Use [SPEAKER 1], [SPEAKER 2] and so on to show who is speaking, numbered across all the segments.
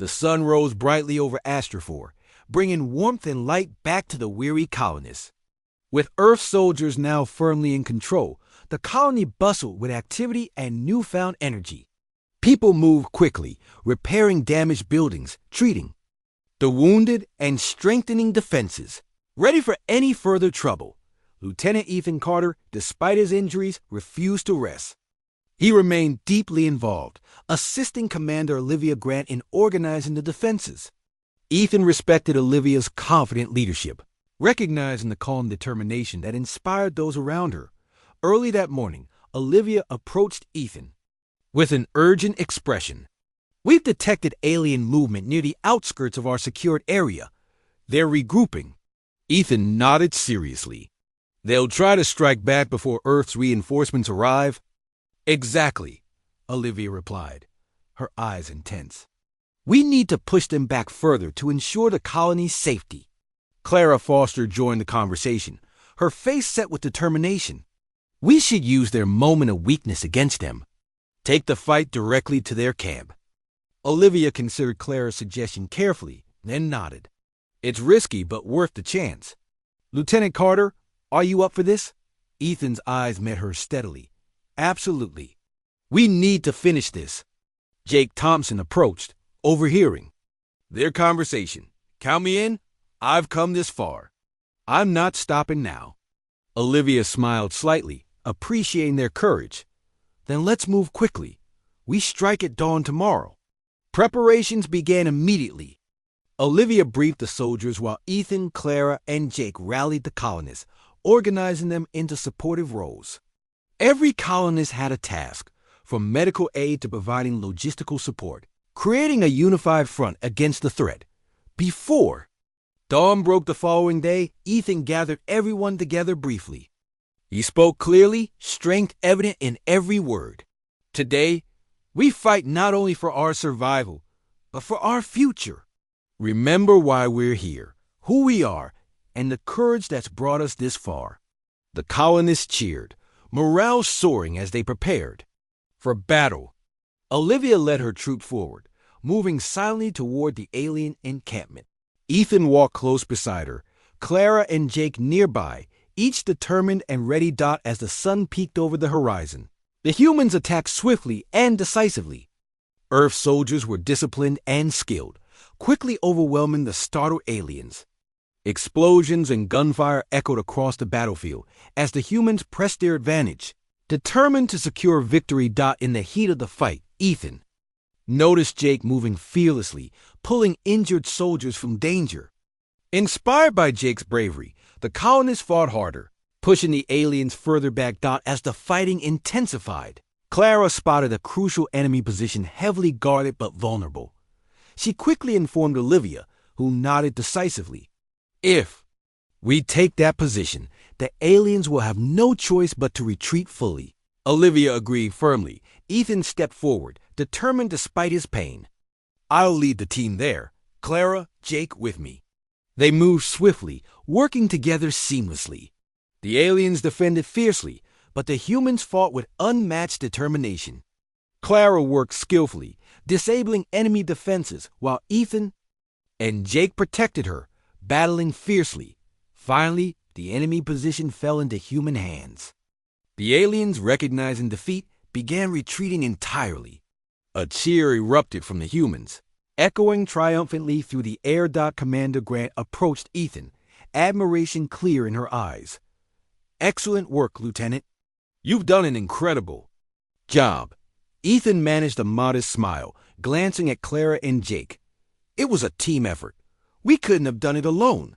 [SPEAKER 1] The sun rose brightly over Astrophore, bringing warmth and light back to the weary colonists. With Earth soldiers now firmly in control, the colony bustled with activity and newfound energy. People moved quickly, repairing damaged buildings, treating the wounded, and strengthening defenses. Ready for any further trouble, Lieutenant Ethan Carter, despite his injuries, refused to rest. He remained deeply involved, assisting Commander Olivia Grant in organizing the defenses. Ethan respected Olivia's confident leadership, recognizing the calm determination that inspired those around her. Early that morning, Olivia approached Ethan with an urgent expression. "We've detected alien movement near the outskirts of our secured area. They're regrouping." Ethan nodded seriously. "They'll try to strike back before Earth's reinforcements arrive?" "Exactly," Olivia replied, her eyes intense. "We need to push them back further to ensure the colony's safety." Clara Foster joined the conversation, her face set with determination. "We should use their moment of weakness against them. Take the fight directly to their camp." Olivia considered Clara's suggestion carefully, then nodded. "It's risky, but worth the chance. Lieutenant Carter, are you up for this?" Ethan's eyes met hers steadily. "Absolutely. We need to finish this." Jake Thompson approached, overhearing their conversation. "Count me in. I've come this far. I'm not stopping now." Olivia smiled slightly, appreciating their courage. "Then let's move quickly. We strike at dawn tomorrow." Preparations began immediately. Olivia briefed the soldiers while Ethan, Clara, and Jake rallied the colonists, organizing them into supportive roles. Every colonist had a task, from medical aid to providing logistical support, creating a unified front against the threat. Before dawn broke the following day, Ethan gathered everyone together briefly. He spoke clearly, strength evident in every word. "Today, we fight not only for our survival, but for our future. Remember why we're here, who we are, and the courage that's brought us this far." The colonists cheered, morale soaring as they prepared for battle. Olivia led her troop forward, moving silently toward the alien encampment. Ethan walked close beside her, Clara and Jake nearby, each determined and ready. As the sun peeked over the horizon, the humans attacked swiftly and decisively. Earth soldiers were disciplined and skilled, quickly overwhelming the startled aliens. Explosions and gunfire echoed across the battlefield as the humans pressed their advantage. Determined to secure victory. In the heat of the fight, Ethan noticed Jake moving fearlessly, pulling injured soldiers from danger. Inspired by Jake's bravery, the colonists fought harder, pushing the aliens further back. As the fighting intensified, Clara spotted a crucial enemy position heavily guarded but vulnerable. She quickly informed Olivia, who nodded decisively. "If we take that position, the aliens will have no choice but to retreat fully." Olivia agreed firmly. Ethan stepped forward, determined despite his pain. "I'll lead the team there. Clara, Jake with me." They moved swiftly, working together seamlessly. The aliens defended fiercely, but the humans fought with unmatched determination. Clara worked skillfully, disabling enemy defenses, while Ethan and Jake protected her, battling fiercely. Finally, the enemy position fell into human hands. The aliens, recognizing defeat, began retreating entirely. A cheer erupted from the humans, echoing triumphantly through the air. Commander Grant approached Ethan, admiration clear in her eyes. "Excellent work, Lieutenant. You've done an incredible job." Ethan managed a modest smile, glancing at Clara and Jake. "It was a team effort. We couldn't have done it alone."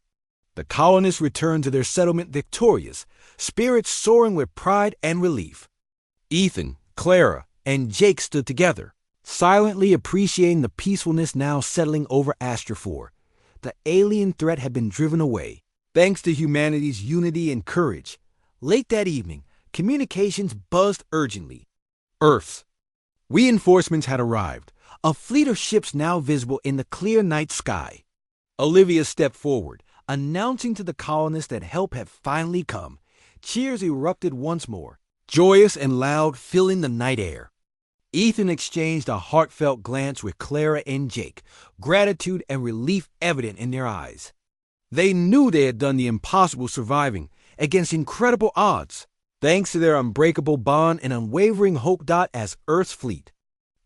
[SPEAKER 1] The colonists returned to their settlement victorious, spirits soaring with pride and relief. Ethan, Clara, and Jake stood together, silently appreciating the peacefulness now settling over Astrophore. The alien threat had been driven away, thanks to humanity's unity and courage. Late that evening, communications buzzed urgently. Earth's reinforcements had arrived, a fleet of ships now visible in the clear night sky. Olivia stepped forward, announcing to the colonists that help had finally come. Cheers erupted once more, joyous and loud, filling the night air. Ethan exchanged a heartfelt glance with Clara and Jake, gratitude and relief evident in their eyes. They knew they had done the impossible, surviving against incredible odds, thanks to their unbreakable bond and unwavering hope. As Earth's fleet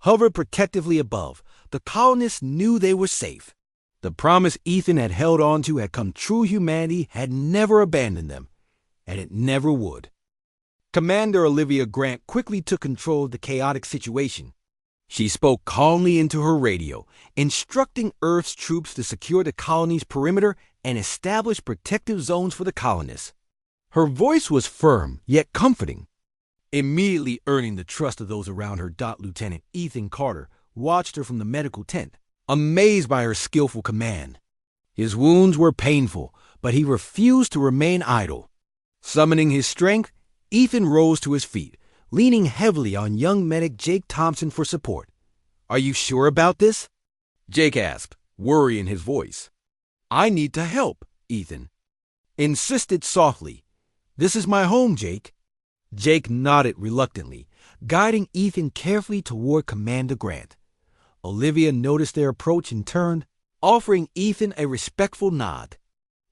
[SPEAKER 1] hovered protectively above, the colonists knew they were safe. The promise Ethan had held on to had come true. Humanity had never abandoned them, and it never would. Commander Olivia Grant quickly took control of the chaotic situation. She spoke calmly into her radio, instructing Earth's troops to secure the colony's perimeter and establish protective zones for the colonists. Her voice was firm, yet comforting, immediately earning the trust of those around her. Lieutenant Ethan Carter watched her from the medical tent, amazed by her skillful command. His wounds were painful, but he refused to remain idle. Summoning his strength, Ethan rose to his feet, leaning heavily on young medic Jake Thompson for support. "Are you sure about this?" Jake asked, worry in his voice. "I need to help," Ethan insisted softly. "This is my home, Jake." Jake nodded reluctantly, guiding Ethan carefully toward Commander Grant. Olivia noticed their approach and turned, offering Ethan a respectful nod.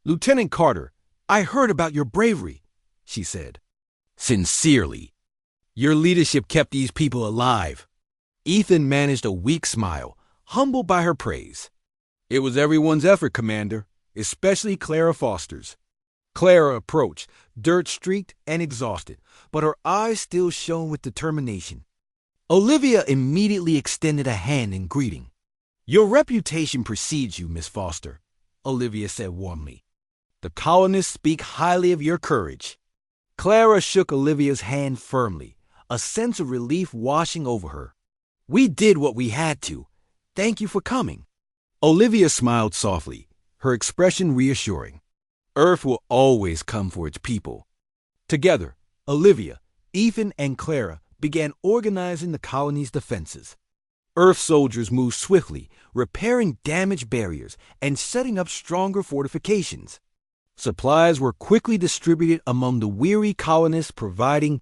[SPEAKER 1] "Lieutenant Carter, I heard about your bravery," she said. "Sincerely. Your leadership kept these people alive." Ethan managed a weak smile, humbled by her praise. "It was everyone's effort, Commander, especially Clara Foster's." Clara approached, dirt-streaked and exhausted, but her eyes still shone with determination. Olivia immediately extended a hand in greeting. "Your reputation precedes you, Miss Foster," Olivia said warmly. "The colonists speak highly of your courage." Clara shook Olivia's hand firmly, a sense of relief washing over her. "We did what we had to. Thank you for coming." Olivia smiled softly, her expression reassuring. Earth will always come for its people. Together, Olivia, Ethan, and Clara began organizing the colony's defenses. Earth soldiers moved swiftly, repairing damaged barriers and setting up stronger fortifications. Supplies were quickly distributed among the weary colonists, providing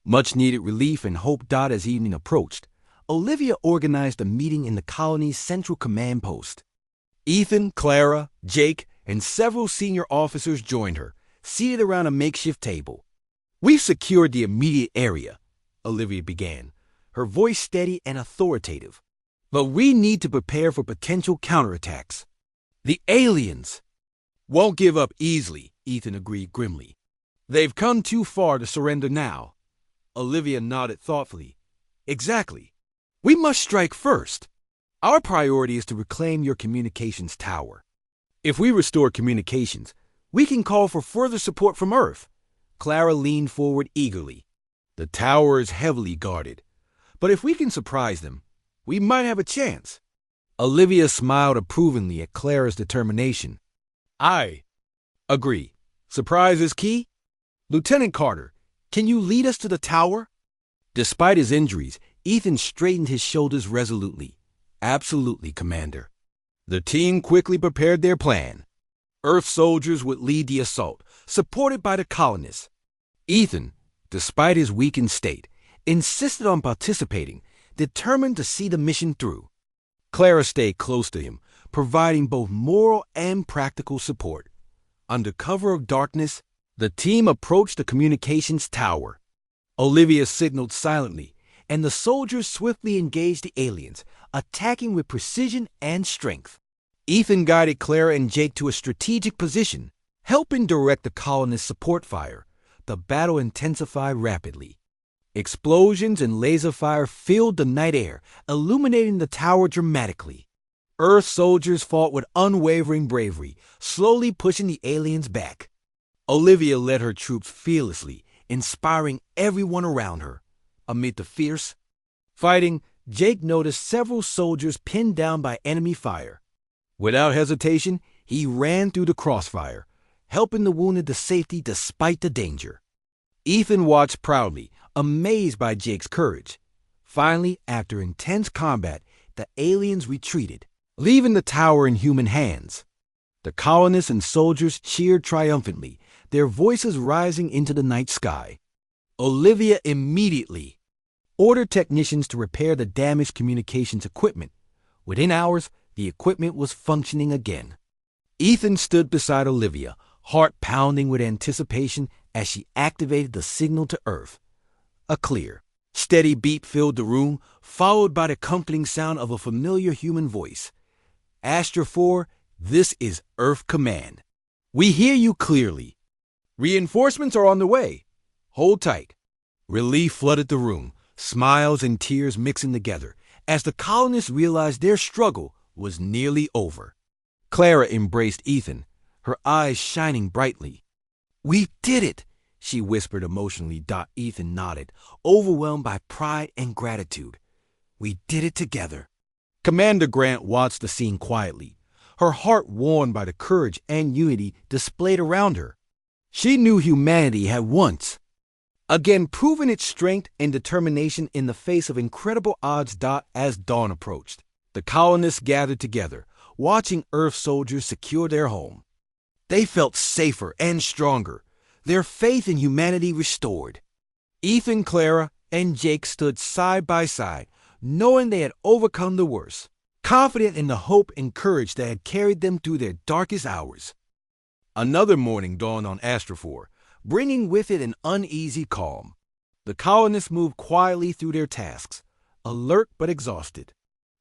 [SPEAKER 1] much-needed relief and hope. As evening approached, Olivia organized a meeting in the colony's central command post. Ethan, Clara, Jake, and several senior officers joined her, seated around a makeshift table. "We've secured the immediate area," Olivia began, her voice steady and authoritative. "But we need to prepare for potential counterattacks. The aliens won't give up easily," Ethan agreed grimly. "They've come too far to surrender now." Olivia nodded thoughtfully. "Exactly. We must strike first. Our priority is to reclaim your communications tower. If we restore communications, we can call for further support from Earth." Clara leaned forward eagerly. "The tower is heavily guarded, but if we can surprise them, we might have a chance." Olivia smiled approvingly at Clara's determination. "I agree. Surprise is key. Lieutenant Carter, can you lead us to the tower?" Despite his injuries, Ethan straightened his shoulders resolutely. "Absolutely, Commander." The team quickly prepared their plan. Earth soldiers would lead the assault, supported by the colonists. Ethan, despite his weakened state, insisted on participating, determined to see the mission through. Clara stayed close to him, providing both moral and practical support. Under cover of darkness, the team approached the communications tower. Olivia signaled silently, and the soldiers swiftly engaged the aliens, attacking with precision and strength. Ethan guided Clara and Jake to a strategic position, helping direct the colonists' support fire. The battle intensified rapidly. Explosions and laser fire filled the night air, illuminating the tower dramatically. Earth soldiers fought with unwavering bravery, slowly pushing the aliens back. Olivia led her troops fearlessly, inspiring everyone around her. Amid the fierce fighting, Jake noticed several soldiers pinned down by enemy fire. Without hesitation, he ran through the crossfire, helping the wounded to safety despite the danger. Ethan watched proudly, amazed by Jake's courage. Finally, after intense combat, the aliens retreated, leaving the tower in human hands. The colonists and soldiers cheered triumphantly, their voices rising into the night sky. Olivia immediately ordered technicians to repair the damaged communications equipment. Within hours, the equipment was functioning again. Ethan stood beside Olivia, heart pounding with anticipation as she activated the signal to Earth. A clear, steady beep filled the room, followed by the comforting sound of a familiar human voice. Astra 4, this is Earth Command. We hear you clearly. Reinforcements are on the way. Hold tight. Relief flooded the room, smiles and tears mixing together, as the colonists realized their struggle was nearly over. Clara embraced Ethan, her eyes shining brightly. We did it, she whispered emotionally. Ethan nodded, overwhelmed by pride and gratitude. We did it together. Commander Grant watched the scene quietly, her heart warmed by the courage and unity displayed around her. She knew humanity had once again proven its strength and determination in the face of incredible odds. As dawn approached, the colonists gathered together, watching Earth soldiers secure their home. They felt safer and stronger, their faith in humanity restored. Ethan, Clara, and Jake stood side by side, knowing they had overcome the worst, confident in the hope and courage that had carried them through their darkest hours. Another morning dawned on Astra 4, bringing with it an uneasy calm. The colonists moved quietly through their tasks, alert but exhausted.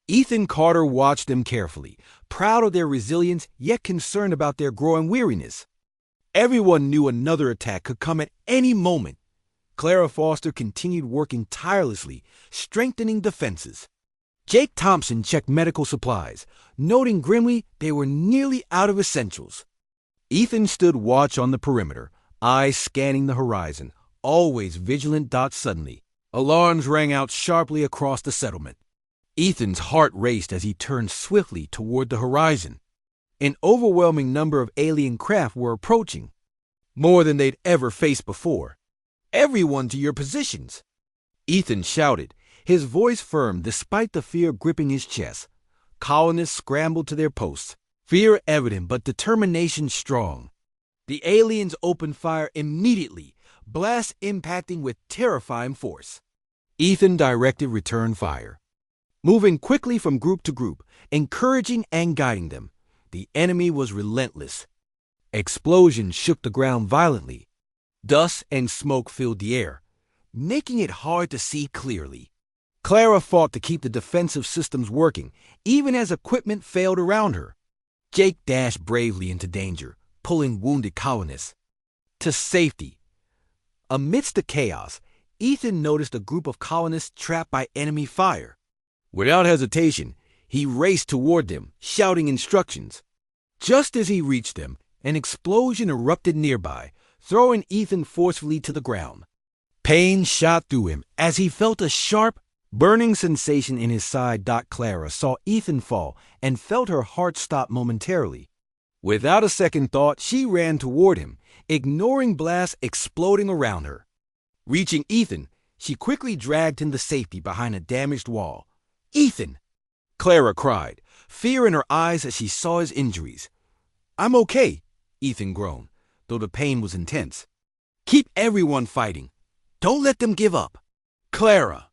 [SPEAKER 1] Ethan Carter watched them carefully, proud of their resilience yet concerned about their growing weariness. Everyone knew another attack could come at any moment. Clara Foster continued working tirelessly, strengthening defenses. Jake Thompson checked medical supplies, noting grimly they were nearly out of essentials. Ethan stood watch on the perimeter, eyes scanning the horizon, always vigilant. Suddenly, alarms rang out sharply across the settlement. Ethan's heart raced as he turned swiftly toward the horizon. An overwhelming number of alien craft were approaching, more than they'd ever faced before. Everyone to your positions! Ethan shouted, his voice firm despite the fear gripping his chest. Colonists scrambled to their posts, fear evident but determination strong. The aliens opened fire immediately, blasts impacting with terrifying force. Ethan directed return fire, moving quickly from group to group, encouraging and guiding them. The enemy was relentless. Explosions shook the ground violently. Dust and smoke filled the air, making it hard to see clearly. Clara fought to keep the defensive systems working, even as equipment failed around her. Jake dashed bravely into danger, pulling wounded colonists to safety. Amidst the chaos, Ethan noticed a group of colonists trapped by enemy fire. Without hesitation, he raced toward them, shouting instructions. Just as he reached them, an explosion erupted nearby, throwing Ethan forcefully to the ground. Pain shot through him as he felt a sharp, burning sensation in his side. Clara saw Ethan fall and felt her heart stop momentarily. Without a second thought, she ran toward him, ignoring blasts exploding around her. Reaching Ethan, she quickly dragged him to safety behind a damaged wall. Ethan! Clara cried, fear in her eyes as she saw his injuries. I'm okay, Ethan groaned, though the pain was intense. Keep everyone fighting. Don't let them give up. Clara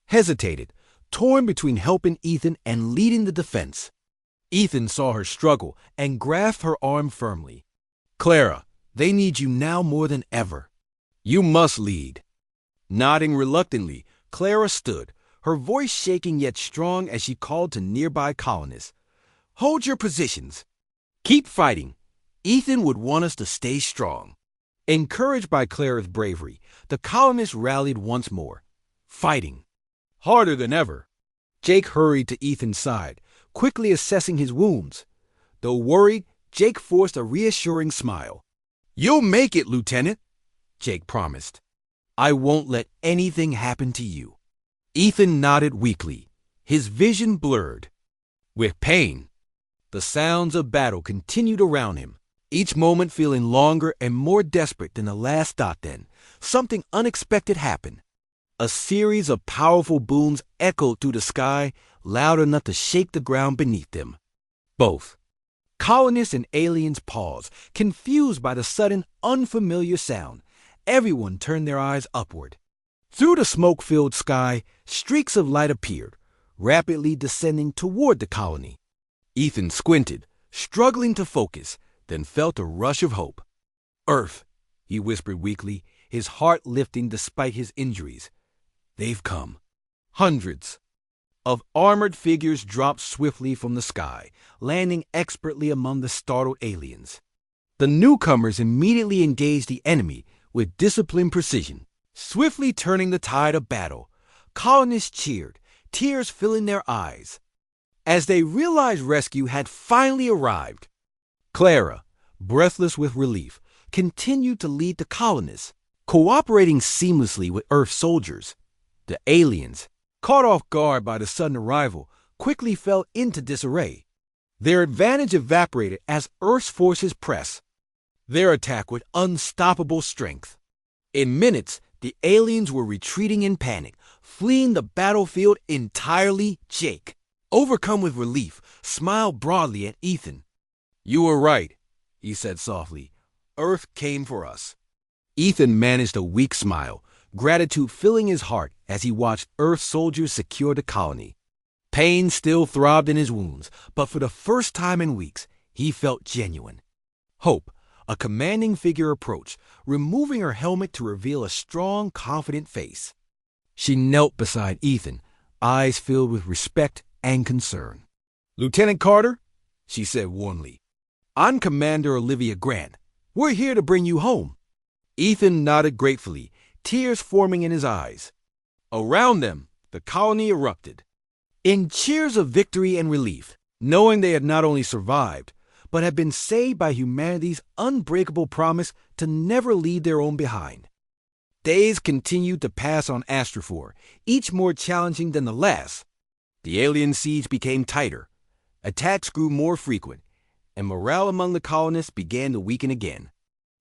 [SPEAKER 1] hesitated, torn between helping Ethan and leading the defense. Ethan saw her struggle and grasped her arm firmly. Clara, they need you now more than ever. You must lead. Nodding reluctantly, Clara stood, her voice shaking yet strong as she called to nearby colonists. Hold your positions. Keep fighting. Ethan would want us to stay strong. Encouraged by Clara's bravery, the colonists rallied once more, fighting harder than ever. Jake hurried to Ethan's side, quickly assessing his wounds. Though worried, Jake forced a reassuring smile. You'll make it, Lieutenant, Jake promised. I won't let anything happen to you. Ethan nodded weakly, his vision blurred with pain. The sounds of battle continued around him, each moment feeling longer and more desperate than the last. Then, something unexpected happened. A series of powerful booms echoed through the sky, loud enough to shake the ground beneath them. Both colonists and aliens paused, confused by the sudden, unfamiliar sound. Everyone turned their eyes upward. Through the smoke-filled sky, streaks of light appeared, rapidly descending toward the colony. Ethan squinted, struggling to focus, then felt a rush of hope. "Earth," he whispered weakly, his heart lifting despite his injuries. "They've come." Hundreds of armored figures dropped swiftly from the sky, landing expertly among the startled aliens. The newcomers immediately engaged the enemy with disciplined precision, swiftly turning the tide of battle. Colonists cheered, tears filling their eyes, as they realized rescue had finally arrived. Clara, breathless with relief, continued to lead the colonists, cooperating seamlessly with Earth soldiers. The aliens, caught off guard by the sudden arrival, quickly fell into disarray. Their advantage evaporated as Earth's forces pressed their attack with unstoppable strength. In minutes, the aliens were retreating in panic, fleeing the battlefield entirely. Jake, overcome with relief, smiled broadly at Ethan. "You were right," he said softly. "Earth came for us." Ethan managed a weak smile, gratitude filling his heart as he watched Earth soldiers secure the colony. Pain still throbbed in his wounds, but for the first time in weeks, he felt genuine hope. A commanding figure approached, removing her helmet to reveal a strong, confident face. She knelt beside Ethan, eyes filled with respect and concern. "Lieutenant Carter," she said warmly, "I'm Commander Olivia Grant. We're here to bring you home." Ethan nodded gratefully, tears forming in his eyes. Around them, the colony erupted in cheers of victory and relief, knowing they had not only survived, but had been saved by humanity's unbreakable promise to never leave their own behind. Days continued to pass on Astrophore, each more challenging than the last. The alien siege became tighter, attacks grew more frequent, and morale among the colonists began to weaken again.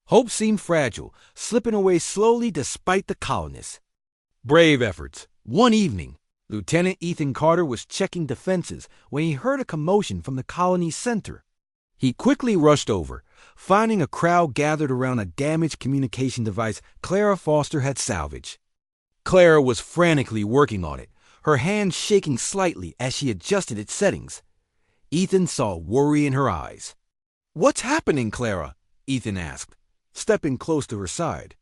[SPEAKER 1] Hope seemed fragile, slipping away slowly despite the colonists' brave efforts. One evening, Lieutenant Ethan Carter was checking defenses when he heard a commotion from the colony's center. He quickly rushed over, finding a crowd gathered around a damaged communication device Clara Foster had salvaged. Clara was frantically working on it, her hand shaking slightly as she adjusted its settings. Ethan saw worry in her eyes. "What's happening, Clara?" Ethan asked, stepping close to her side.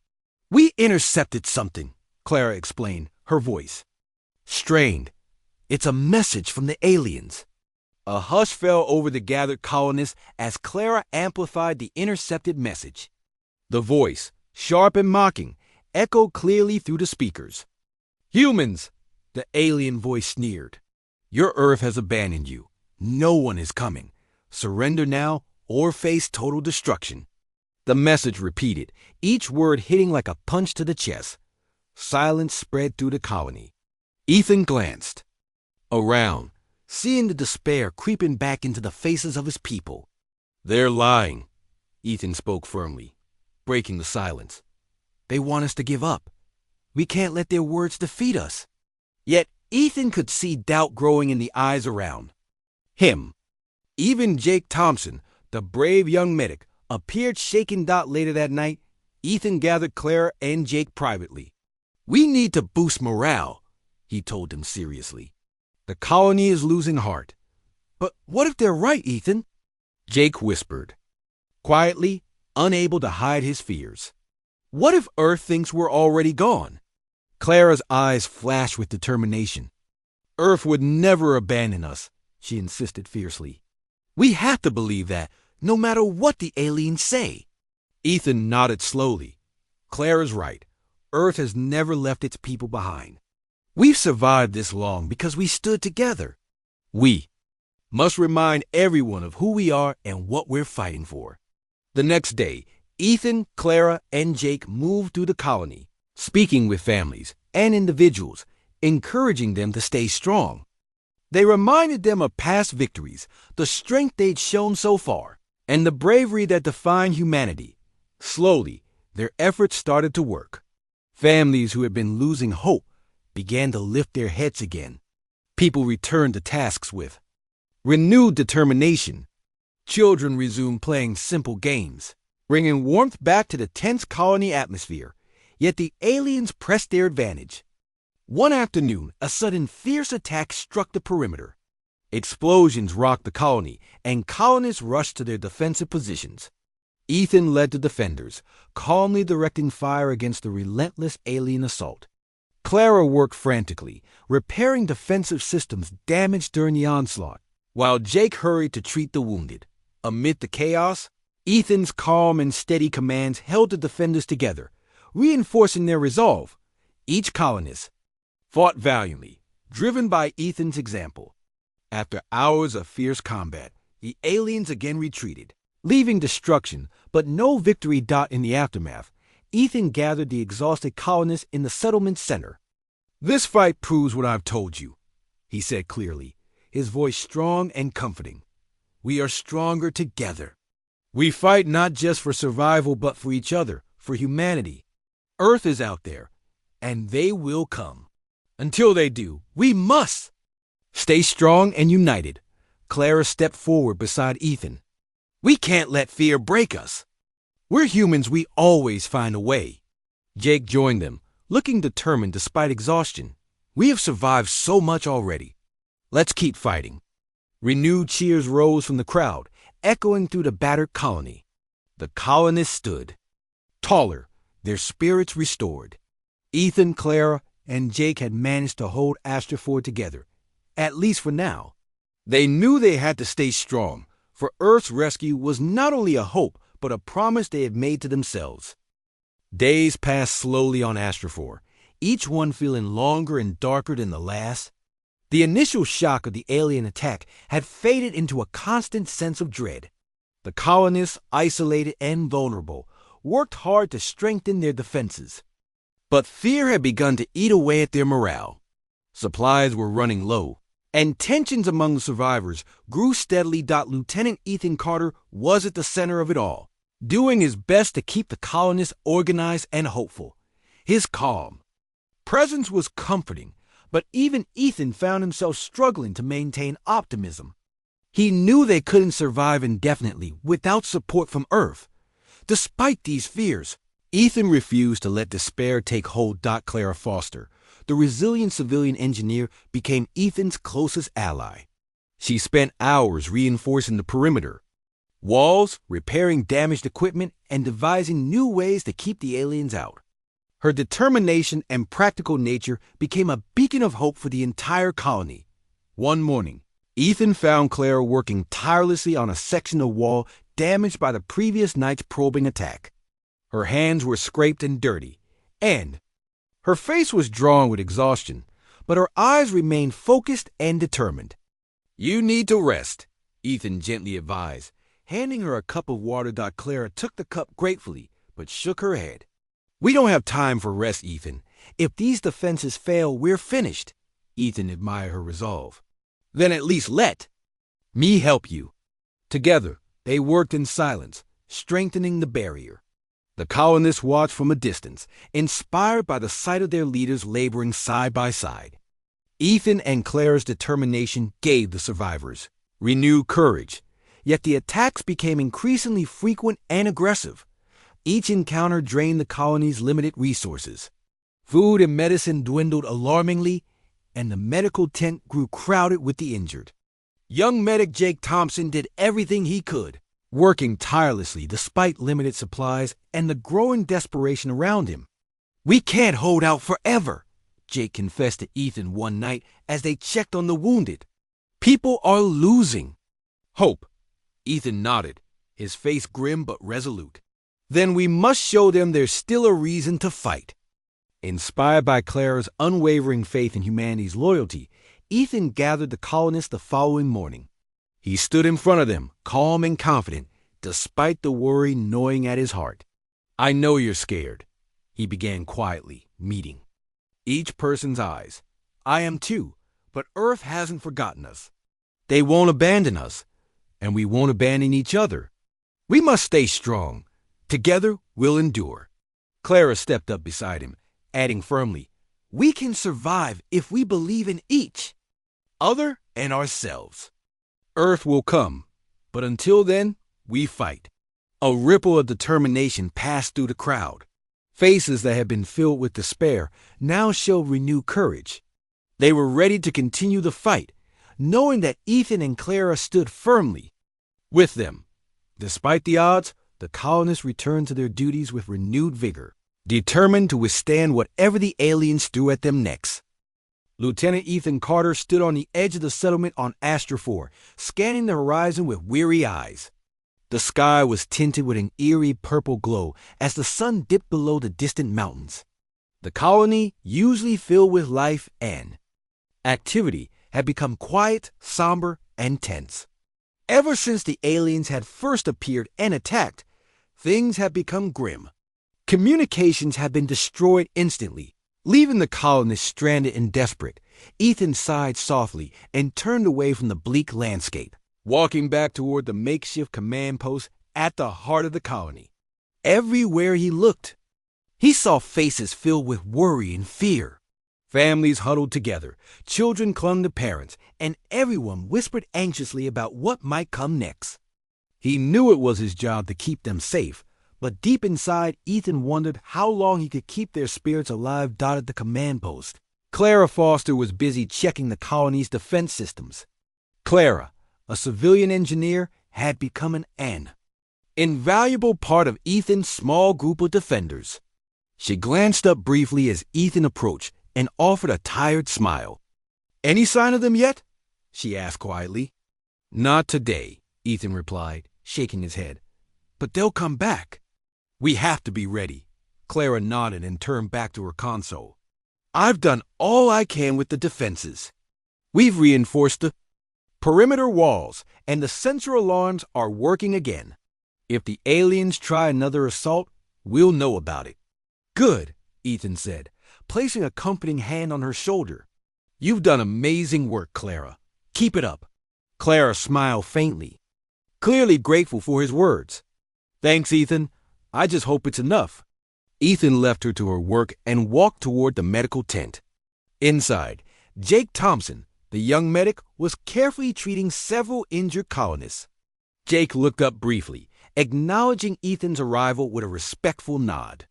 [SPEAKER 1] "We intercepted something," Clara explained, her voice strained. "It's a message from the aliens." A hush fell over the gathered colonists as Clara amplified the intercepted message. The voice, sharp and mocking, echoed clearly through the speakers. "Humans," the alien voice sneered. "Your Earth has abandoned you. No one is coming. Surrender now or face total destruction." The message repeated, each word hitting like a punch to the chest. Silence spread through the colony. Ethan glanced around, seeing the despair creeping back into the faces of his people. "They're lying," Ethan spoke firmly, breaking the silence. "They want us to give up. We can't let their words defeat us." Yet Ethan could see doubt growing in the eyes around him. Even Jake Thompson, the brave young medic, appeared shaken. Later that night, Ethan gathered Clara and Jake privately. "We need to boost morale," he told them seriously. "The colony is losing heart." "But what if they're right, Ethan?" Jake whispered, quietly, unable to hide his fears. "What if Earth thinks we're already gone?" Clara's eyes flashed with determination. "Earth would never abandon us," she insisted fiercely. "We have to believe that, no matter what the aliens say." Ethan nodded slowly. "Clara's right. Earth has never left its people behind. We've survived this long because we stood together. We must remind everyone of who we are and what we're fighting for." The next day, Ethan, Clara, and Jake moved through the colony, speaking with families and individuals, encouraging them to stay strong. They reminded them of past victories, the strength they'd shown so far, and the bravery that defined humanity. Slowly, their efforts started to work. Families who had been losing hope began to lift their heads again. People returned to tasks with renewed determination. Children resumed playing simple games, bringing warmth back to the tense colony atmosphere. Yet the aliens pressed their advantage. One afternoon, a sudden fierce attack struck the perimeter. Explosions rocked the colony, and colonists rushed to their defensive positions. Ethan led the defenders, calmly directing fire against the relentless alien assault. Clara worked frantically, repairing defensive systems damaged during the onslaught, while Jake hurried to treat the wounded. Amid the chaos, Ethan's calm and steady commands held the defenders together, reinforcing their resolve. Each colonist fought valiantly, driven by Ethan's example. After hours of fierce combat, the aliens again retreated, leaving destruction, but no victory. In the aftermath, Ethan gathered the exhausted colonists in the settlement's center. "This fight proves what I've told you," he said clearly, his voice strong and comforting. "We are stronger together. We fight not just for survival, but for each other, for humanity. Earth is out there, and they will come. Until they do, we must stay strong and united." Clara stepped forward beside Ethan. "We can't let fear break us. We're humans, we always find a way." Jake joined them, looking determined despite exhaustion. "We have survived so much already. Let's keep fighting." Renewed cheers rose from the crowd, echoing through the battered colony. The colonists stood, taller, their spirits restored. Ethan, Clara, and Jake had managed to hold Astrofor together, at least for now. They knew they had to stay strong, for Earth's rescue was not only a hope, but a promise they had made to themselves. Days passed slowly on Astrofor, each one feeling longer and darker than the last. The initial shock of the alien attack had faded into a constant sense of dread. The colonists, isolated and vulnerable, worked hard to strengthen their defenses. But fear had begun to eat away at their morale. Supplies were running low, and tensions among the survivors grew steadily. Lieutenant Ethan Carter was at the center of it all, doing his best to keep the colonists organized and hopeful. His calm presence was comforting, but even Ethan found himself struggling to maintain optimism. He knew they couldn't survive indefinitely without support from Earth. Despite these fears, Ethan refused to let despair take hold. Clara Foster, the resilient civilian engineer, became Ethan's closest ally. She spent hours reinforcing the perimeter walls, repairing damaged equipment, and devising new ways to keep the aliens out. Her determination and practical nature became a beacon of hope for the entire colony. One morning, Ethan found Clara working tirelessly on a section of wall damaged by the previous night's probing attack. Her hands were scraped and dirty, and her face was drawn with exhaustion, but her eyes remained focused and determined. "You need to rest," Ethan gently advised, handing her a cup of water. Clara took the cup gratefully, but shook her head. "We don't have time for rest, Ethan. If these defenses fail, we're finished." Ethan admired her resolve. "Then at least let me help you." Together, they worked in silence, strengthening the barrier. The colonists watched from a distance, inspired by the sight of their leaders laboring side by side. Ethan and Clara's determination gave the survivors renewed courage, yet the attacks became increasingly frequent and aggressive. Each encounter drained the colony's limited resources. Food and medicine dwindled alarmingly, and the medical tent grew crowded with the injured. Young medic Jake Thompson did everything he could, working tirelessly despite limited supplies and the growing desperation around him. "We can't hold out forever," Jake confessed to Ethan one night as they checked on the wounded. "People are losing hope." Ethan nodded, his face grim but resolute. "Then we must show them there's still a reason to fight." Inspired by Clara's unwavering faith in humanity's loyalty, Ethan gathered the colonists the following morning. He stood in front of them, calm and confident, despite the worry gnawing at his heart. "I know you're scared," he began quietly, meeting each person's eyes. "I am too, but Earth hasn't forgotten us. They won't abandon us, and we won't abandon each other. We must stay strong. Together, we'll endure." Clara stepped up beside him, adding firmly, "We can survive if we believe in each other and ourselves. Earth will come, but until then, we fight." A ripple of determination passed through the crowd. Faces that had been filled with despair now showed renewed courage. They were ready to continue the fight, knowing that Ethan and Clara stood firmly with them. Despite the odds, the colonists returned to their duties with renewed vigor, determined to withstand whatever the aliens threw at them next. Lieutenant Ethan Carter stood on the edge of the settlement on Astra 4, scanning the horizon with weary eyes. The sky was tinted with an eerie purple glow as the sun dipped below the distant mountains. The colony, usually filled with life and activity, had become quiet, somber, and tense. Ever since the aliens had first appeared and attacked, things had become grim. Communications had been destroyed instantly, leaving the colonists stranded and desperate. Ethan sighed softly and turned away from the bleak landscape, walking back toward the makeshift command post at the heart of the colony. Everywhere he looked, he saw faces filled with worry and fear. Families huddled together, children clung to parents, and everyone whispered anxiously about what might come next. He knew it was his job to keep them safe, but deep inside, Ethan wondered how long he could keep their spirits alive dotted the command post. Clara Foster was busy checking the colony's defense systems. Clara, a civilian engineer, had become an invaluable part of Ethan's small group of defenders. She glanced up briefly as Ethan approached and offered a tired smile. "Any sign of them yet?" she asked quietly. "Not today," Ethan replied, shaking his head. "But they'll come back. We have to be ready." Clara nodded and turned back to her console. "I've done all I can with the defenses. We've reinforced the perimeter walls, and the central alarms are working again. If the aliens try another assault, we'll know about it." "Good," Ethan said, placing a comforting hand on her shoulder. "You've done amazing work, Clara. Keep it up." Clara smiled faintly, clearly grateful for his words. "Thanks, Ethan. I just hope it's enough." Ethan left her to her work and walked toward the medical tent. Inside, Jake Thompson, the young medic, was carefully treating several injured colonists. Jake looked up briefly, acknowledging Ethan's arrival with a respectful nod.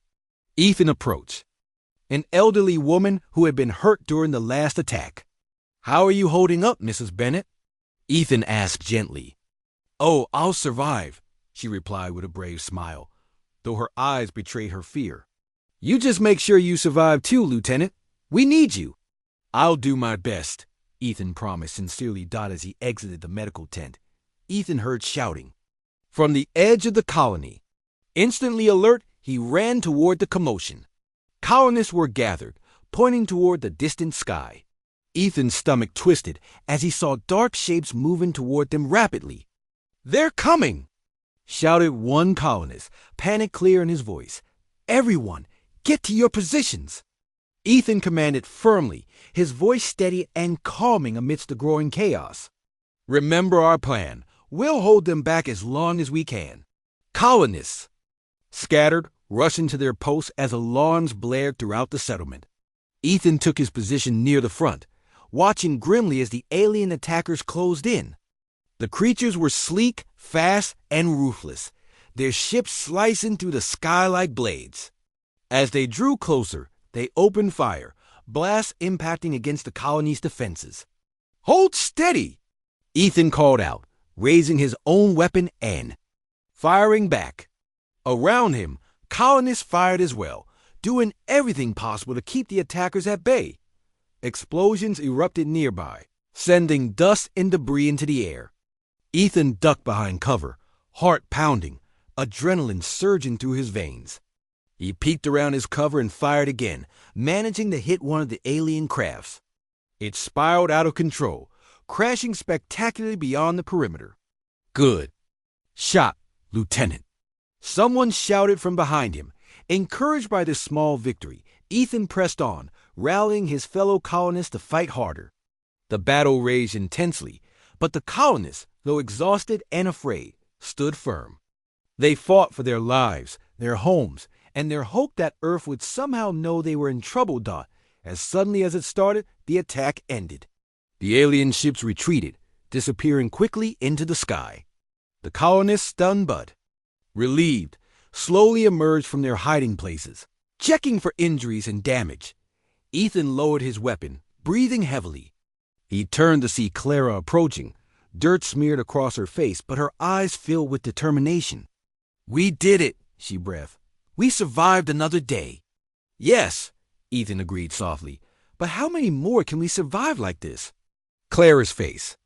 [SPEAKER 1] Ethan approached, an elderly woman who had been hurt during the last attack. "How are you holding up, Mrs. Bennett?" Ethan asked gently. "Oh, I'll survive," she replied with a brave smile, though her eyes betrayed her fear. "You just make sure you survive too, Lieutenant. We need you." "I'll do my best," Ethan promised sincerely as he exited the medical tent. Ethan heard shouting from the edge of the colony. Instantly alert, he ran toward the commotion. Colonists were gathered, pointing toward the distant sky. Ethan's stomach twisted as he saw dark shapes moving toward them rapidly. "They're coming!" shouted one colonist, panic clear in his voice. "Everyone, get to your positions!" Ethan commanded firmly, his voice steady and calming amidst the growing chaos. "Remember our plan. We'll hold them back as long as we can." Colonists scattered, rushing to their posts as alarms blared throughout the settlement. Ethan took his position near the front, watching grimly as the alien attackers closed in. The creatures were sleek, fast, and ruthless, their ships slicing through the sky like blades. As they drew closer, they opened fire, blasts impacting against the colony's defenses. "Hold steady!" Ethan called out, raising his own weapon and firing back. Around him, colonists fired as well, doing everything possible to keep the attackers at bay. Explosions erupted nearby, sending dust and debris into the air. Ethan ducked behind cover, heart pounding, adrenaline surging through his veins. He peeked around his cover and fired again, managing to hit one of the alien crafts. It spiraled out of control, crashing spectacularly beyond the perimeter. "Good shot, Lieutenant," someone shouted from behind him. Encouraged by this small victory, Ethan pressed on, rallying his fellow colonists to fight harder. The battle raged intensely, but the colonists, though exhausted and afraid, stood firm. They fought for their lives, their homes, and their hope that Earth would somehow know they were in trouble. As suddenly as it started, the attack ended. The alien ships retreated, disappearing quickly into the sky. The colonists, stunned but relieved, slowly emerged from their hiding places. checking for injuries and damage. Ethan lowered his weapon, breathing heavily. He turned to see Clara approaching, dirt smeared across her face, but her eyes filled with determination. "We did it," she breathed. "We survived another day." "Yes," Ethan agreed softly, "but how many more can we survive like this?" Clara's face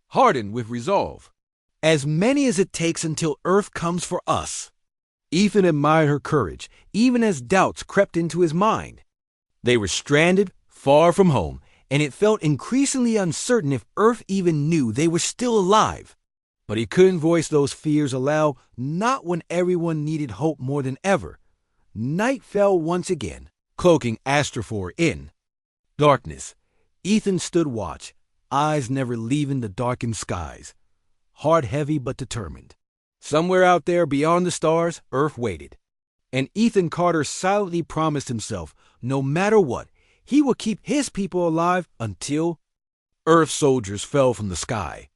[SPEAKER 1] hardened with resolve. "As many as it takes until Earth comes for us." Ethan admired her courage, even as doubts crept into his mind. They were stranded, far from home, and it felt increasingly uncertain if Earth even knew they were still alive. But he couldn't voice those fears aloud, not when everyone needed hope more than ever. Night fell once again, cloaking Astrophore in darkness. Ethan stood watch, eyes never leaving the darkened skies, heart heavy but determined. Somewhere out there beyond the stars, Earth waited. And Ethan Carter silently promised himself, no matter what, he would keep his people alive until Earth soldiers fell from the sky.